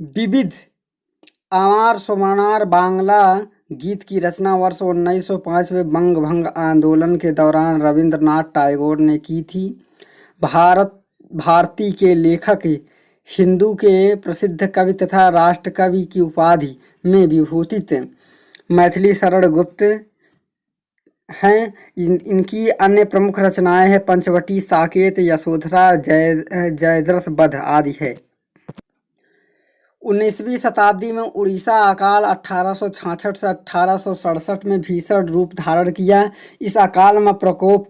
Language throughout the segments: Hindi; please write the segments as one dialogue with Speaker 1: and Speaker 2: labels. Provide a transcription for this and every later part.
Speaker 1: विविध आमार सोमनार बांग्ला गीत की रचना वर्ष 1905 में बंग भंग आंदोलन के दौरान रविंद्रनाथ टैगोर ने की थी। भारती के लेखक हिंदू के प्रसिद्ध कवि तथा राष्ट्र कवि की उपाधि में विभूषित मैथिली शरण गुप्त हैं। इनकी अन्य प्रमुख रचनाएं हैं पंचवटी, साकेत, यशोधरा, जयद्रथ वध आदि है। 19वीं शताब्दी में उड़ीसा अकाल 1866 से 1867 में भीषण रूप धारण किया। इस अकाल में प्रकोप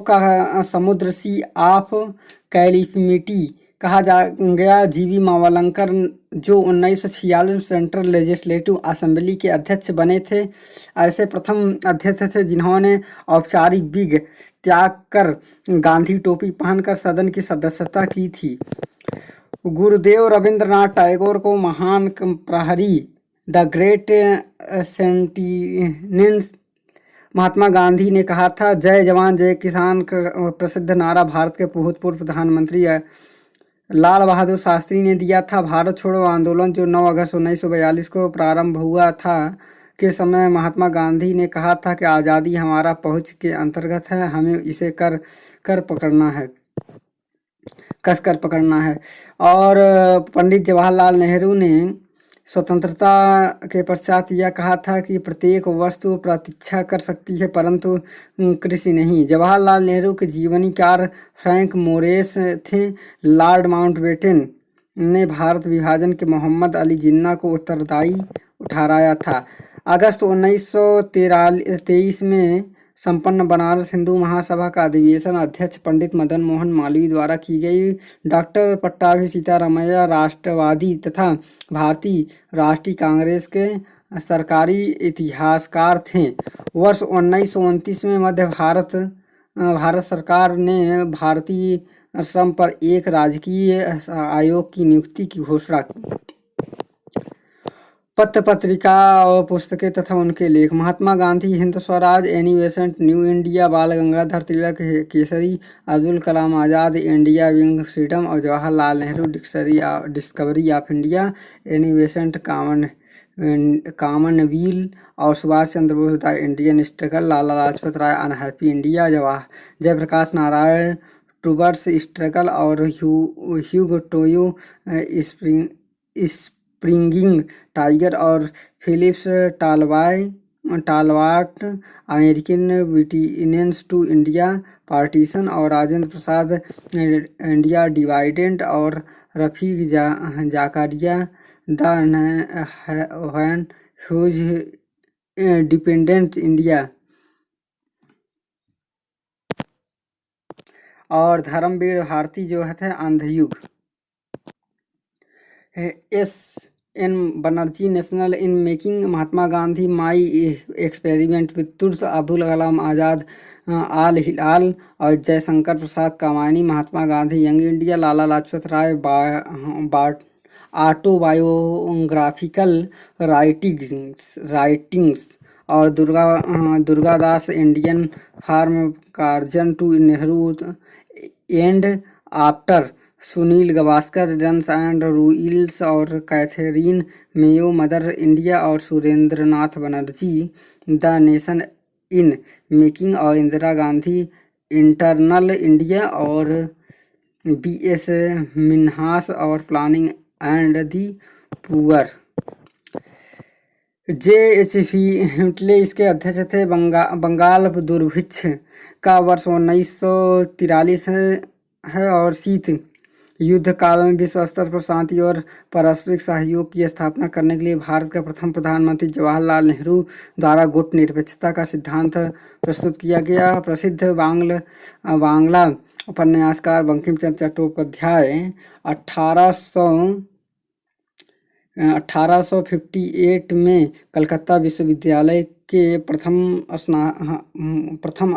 Speaker 1: का समुद्र सी ऑफ कैलिमिटी कहा गया। जीवी मावलंकर जो 1946 में सेंट्रल लेजिस्लेटिव असेंबली के अध्यक्ष बने थे, ऐसे प्रथम अध्यक्ष थे जिन्होंने औपचारिक विग त्याग कर गांधी टोपी पहनकर सदन की सदस्यता की थी। गुरुदेव रविंद्रनाथ टैगोर को महान प्रहरी द ग्रेट सेंटिनेंस महात्मा गांधी ने कहा था। जय जवान जय किसान का प्रसिद्ध नारा भारत के भूतपूर्व प्रधानमंत्री लाल बहादुर शास्त्री ने दिया था। भारत छोड़ो आंदोलन जो 9 अगस्त 1942 को प्रारंभ हुआ था के समय महात्मा गांधी ने कहा था कि आज़ादी हमारा पहुंच के अंतर्गत है, हमें इसे कसकर पकड़ना है। और पंडित जवाहरलाल नेहरू ने स्वतंत्रता के पश्चात यह कहा था कि प्रत्येक वस्तु प्रतीक्षा कर सकती है परंतु कृषि नहीं। जवाहरलाल नेहरू के जीवनीकार फ्रैंक मोरेस थे। लॉर्ड माउंटबेटन ने भारत विभाजन के मोहम्मद अली जिन्ना को उत्तरदायी ठहराया था। अगस्त 1923 में संपन्न बनारस हिंदू महासभा का अधिवेशन अध्यक्ष पंडित मदन मोहन मालवीय द्वारा की गई। डॉक्टर पट्टाभी सीतारामैया राष्ट्रवादी तथा भारतीय राष्ट्रीय कांग्रेस के सरकारी इतिहासकार थे। वर्ष 1929 में मध्य भारत सरकार ने भारतीय श्रम पर एक राजकीय आयोग की नियुक्ति की घोषणा की। पत्र पत्रिका और पुस्तकें तथा उनके लेख। Mahatma Gandhi, Hind Swaraj, Annie Besant, New India, Bal Gangadhar Tilak, Kesari, Abdul Kalam Azad, India wins, freedom और Jawaharlal Nehru discovery of India, Annie Besant, commonwealth और Subhash Chandra Bose the Indian struggle, Lala Lajpat Rai unhappy India, Jayaprakash Narayan towards struggle और ह्यूगो टोयो स्प्रिंगिंग टाइगर और Phillips Talbot American witness to India partition और राजेंद्र प्रसाद इंडिया डिवाइडेड और Rafiq Zakaria the when huge dependent India और धर्मवीर भारती जो है Andhayug. S.N. Banerjee national in making, Mahatma Gandhi, my experiment with truth, Abdul Kalam Azad, Al Hilal और Jaishankar Prasad Kamayani, Mahatma Gandhi, young India, Lala Lajpat Rai, autobiographical writings और Durgadas Indian from guardian to Nehru and after, Sunil Gavaskar runs and rules और कैथरीन मेयो मदर इंडिया और Surendranath Banerjee the nation in making और इंदिरा गांधी इंटरनल इंडिया और B.S. मिन्हास और planning and the poor. J.H. हिटले इसके अध्यक्ष थे। बंगाल दुर्भिक्ष का वर्ष 1943 है और शीत युद्ध काल में विश्व स्तर पर शांति और पारस्परिक सहयोग की स्थापना करने के लिए भारत के प्रथम प्रधानमंत्री जवाहरलाल नेहरू द्वारा गुट निरपेक्षता का सिद्धांत प्रस्तुत किया गया। प्रसिद्ध बांग्ला उपन्यासकार बंकिम चंद्र चट्टोपाध्याय 1858 में कलकत्ता विश्वविद्यालय के प्रथम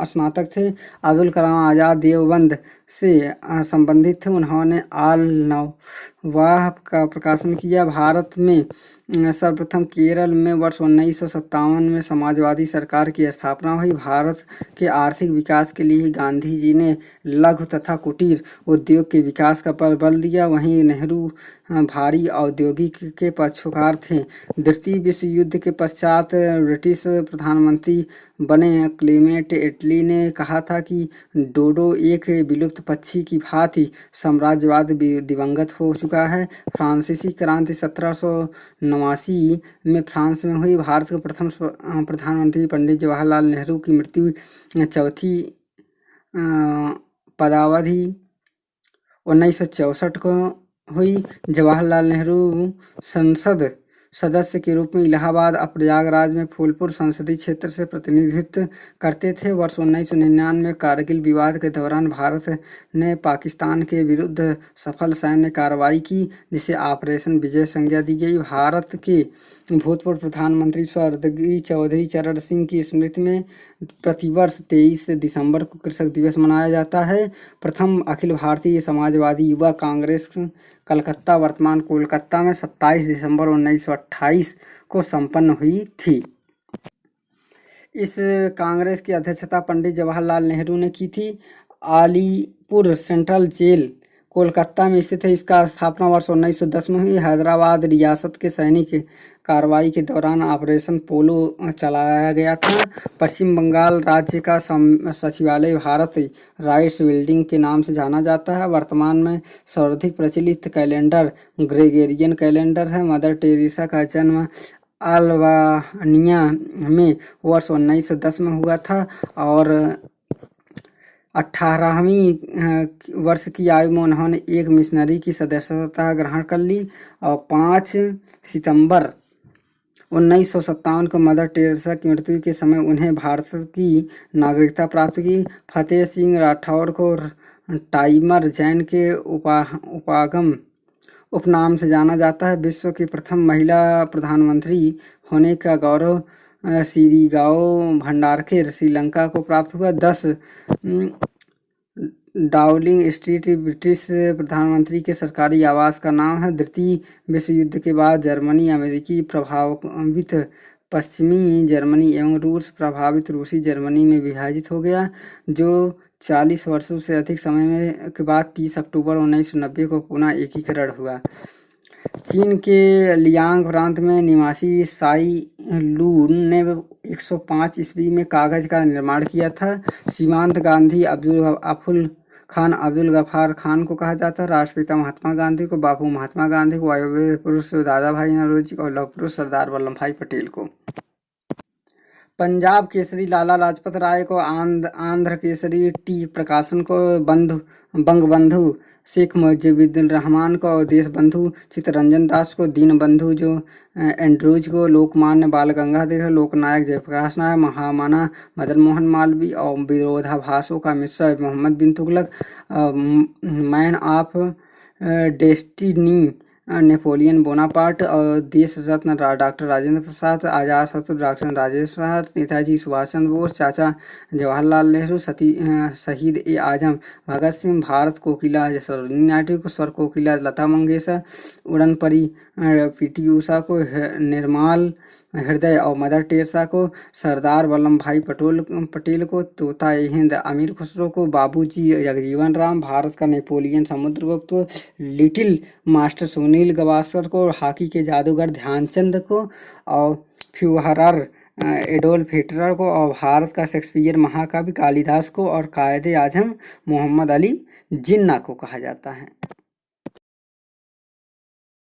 Speaker 1: स्नातक थे। अब्दुल कलाम आज़ाद देवबंद से संबंधित थे। उन्होंने आल नवाह का प्रकाशन किया। भारत में सर्वप्रथम केरल में वर्ष 1957 में समाजवादी सरकार की स्थापना हुई। भारत के आर्थिक विकास के लिए गांधी जी ने लघु तथा कुटीर उद्योग के विकास का बल दिया। वहीं नेहरू भारी औद्योगिक के पक्षकार थे। द्वितीय विश्व युद्ध के पश्चात ब्रिटिश प्रधानमंत्री बने क्लेमेंट एटली ने कहा था कि डोडो एक विलुप्त पक्षी की भांति साम्राज्यवाद दिवंगत हो चुका है। फ्रांसीसी क्रांति 1789 में फ्रांस में हुई। भारत के प्रथम प्रधानमंत्री पंडित जवाहरलाल नेहरू की मृत्यु चौथी पदावधि 1964 को हुई। जवाहरलाल नेहरू संसद सदस्य के रूप में इलाहाबाद और प्रयागराज में फूलपुर संसदीय क्षेत्र से प्रतिनिधित्व करते थे। वर्ष 1999 में कारगिल विवाद के दौरान भारत ने पाकिस्तान के विरुद्ध सफल सैन्य कार्रवाई की, जिसे ऑपरेशन विजय संज्ञा दी गई। भारत के भूतपूर्व प्रधानमंत्री स्वर्गीय चौधरी चरण सिंह की स्मृति में प्रतिवर्ष 23 दिसंबर को कृषक दिवस मनाया जाता है। प्रथम अखिल भारतीय समाजवादी युवा कांग्रेस कलकत्ता वर्तमान कोलकाता में 27 दिसंबर 1928 को संपन्न हुई थी। इस कांग्रेस की अध्यक्षता पंडित जवाहरलाल नेहरू ने की थी। अलीपुर सेंट्रल जेल कोलकाता में स्थित है। इसका स्थापना वर्ष 1910 में हुई। हैदराबाद रियासत के सैनिक कार्रवाई के दौरान ऑपरेशन पोलो चलाया गया था। पश्चिम बंगाल राज्य का सचिवालय भारत राइट्स बिल्डिंग के नाम से जाना जाता है। वर्तमान में सर्वाधिक प्रचलित कैलेंडर ग्रेगोरियन कैलेंडर है। मदर टेरेसा का जन्म अल्बानिया में वर्ष 1910 में हुआ था और 18वीं वर्ष की आयु में उन्होंने एक मिशनरी की सदस्यता ग्रहण कर ली और 5 सितंबर 1957 को मदर टेरेसा की मृत्यु के समय उन्हें भारत की नागरिकता प्राप्त की। फतेह सिंह राठौर को टाइमर जैन के उपनाम से जाना जाता है। विश्व की प्रथम महिला प्रधानमंत्री होने का गौरव सिरिगाओ भंडारकर श्रीलंका को प्राप्त हुआ। 10 डाउनिंग स्ट्रीट ब्रिटिश प्रधानमंत्री के सरकारी आवास का नाम है। द्वितीय विश्व युद्ध के बाद जर्मनी अमेरिकी प्रभावित पश्चिमी जर्मनी एवं रूस प्रभावित रूसी जर्मनी में विभाजित हो गया, जो 40 वर्षों से अधिक समय के बाद 30 अक्टूबर 1990 को पुनः एकीकरण हुआ। चीन के लियांग प्रांत में निवासी साई लून ने 105 ईस्वी में कागज का निर्माण किया था। सीमांत गांधी अब्दुल खान अब्दुल गफार खान को कहा जाता है। राष्ट्रपिता महात्मा गांधी को, बापू महात्मा गांधी को, वायव्य पुरुष दादा भाई नौरोजी को और लौह पुरुष सरदार वल्लभ भाई पटेल को। पंजाब केसरी लाला लाजपत राय को, आंध्र केसरी टी प्रकाशन को, बंगबंधु शेख मुजीबुर रहमान को, देशबंधु चित्तरंजन दास को, दीनबंधु जो एंड्रूज को, लोकमान्य बाल गंगाधर, लोकनायक जयप्रकाश नारायण, महामना मदन मोहन मालवीय और विरोधाभासों का मिश्र Mohammad bin Tughlaq, man of destiny Napoleon Bonaparte और देश रत्न डॉक्टर राजेंद्र प्रसाद, आजाद शत्रु डॉक्टर राजेंद्र प्रसाद, नेताजी सुभाष चंद्र बोस, चाचा जवाहरलाल नेहरू, शहीद ए आजम भगत सिंह, भारत कोकिला सरोजिनी नायडू को, स्वर कोकिला लता मंगेशकर, उड़न परी पीटी उषा को, निर्मल हृदय और मदर टेरेसा को, सरदार वल्लभ भाई पटेल को, तोता हिंद अमीर खुसरो को, बाबूजी जगजीवन राम, भारत का नेपोलियन समुद्रगुप्त को, लिटिल मास्टर सुनील गावस्कर को, हॉकी के जादूगर ध्यानचंद को और फ्यूहरर एडोल्फ हिटलर को और भारत का शेक्सपियर महाकवि कालिदास को और कायदे आजम मोहम्मद अली जिन्ना को कहा जाता है।